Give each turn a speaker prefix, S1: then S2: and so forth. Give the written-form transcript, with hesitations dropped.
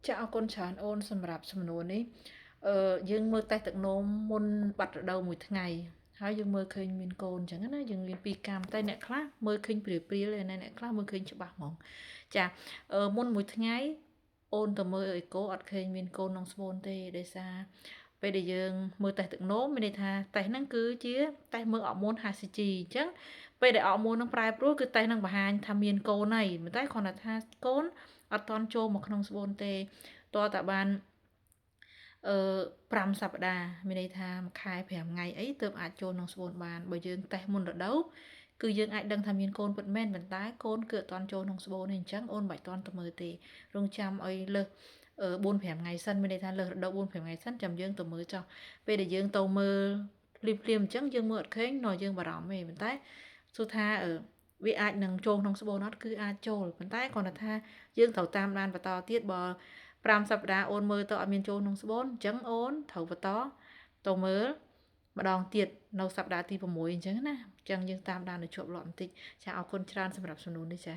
S1: ចាអរគុណច្រើនអូនសម្រាប់សំណួរនេះយើងមើលតេស្តទឹកនោមមុនបាត់រដូវមួយថ្ងៃហើយយើងមើលឃើញមានកូនអញ្ចឹងណាយើងមាន2កាំតែអ្នកខ្លះមើលឃើញព្រាលឯណាអ្នកខ្លះមើលឃើញច្បាស់ហ្មងចាមុនមួយថ្ងៃអូនទៅមើលអេកូអត់ឃើញមានកូនក្នុងស្បូនទេដោយសារពេលដែលយើងមើលតេស្តទឹកនោមមានន័យថាតេស្តហ្នឹងគឺជាតេស្តមើលអរម៉ូន HCG អញ្ចឹងពេលដែលអរម៉ូនហ្នឹងប្រែប្រួលគឺតេស្តហ្នឹងបង្ហាញថាមានកូនហើយប៉ុន្តែគ្រាន់តែថាកូនអត់តន់ចូលមកក្នុងស្បូនទេតើតាបាន5សប្តាហ៍មានន័យថា1ខែ5ថ្ងៃអីទើបអាចចូលក្នុងស្បូនបានបើយើងតេស្តមុនរដូវគឺយើងអាចដឹងថាមានកូនពិតមែនប៉ុន្តែកូនគឺអត់ទាន់ចូលក្នុងស្បូនទេអញ្ចឹងអូនមិនបាច់ទាន់ទៅមើលទេរងចាំឲ្យលើស4-5ថ្ងៃសិនមានន័យថាលើសរដូវ4-5ថ្ងៃសិនចាំយើងទៅមើលចុះពេលដែលយើងទៅមើលភ្លាមអញ្ចឹងយើងមើលអត់ឃើញដល់យើងបារម្ភទេប៉ុន្តែសួរថាវាអាចនឹងចូលក្នុងស្បូនអត់គឺអាចចូលប៉ុន្តែគ្រាន់តែថាយើងត្រូវតាមដានបន្តទៀតបើ5សប្តាហ៍អូនមើលទៅអត់មានចូលក្នុងស្បូនអញ្ចឹងអូនត្រូវបន្តទៅមើលម្ដងទៀតនៅសប្តាហ៍ទី6អញ្ចឹងណាអញ្ចឹងយើងតាមដានឲ្យជាប់លាប់បន្តិចចាអរគុណច្រើនសម្រាប់សំណួរនេះចា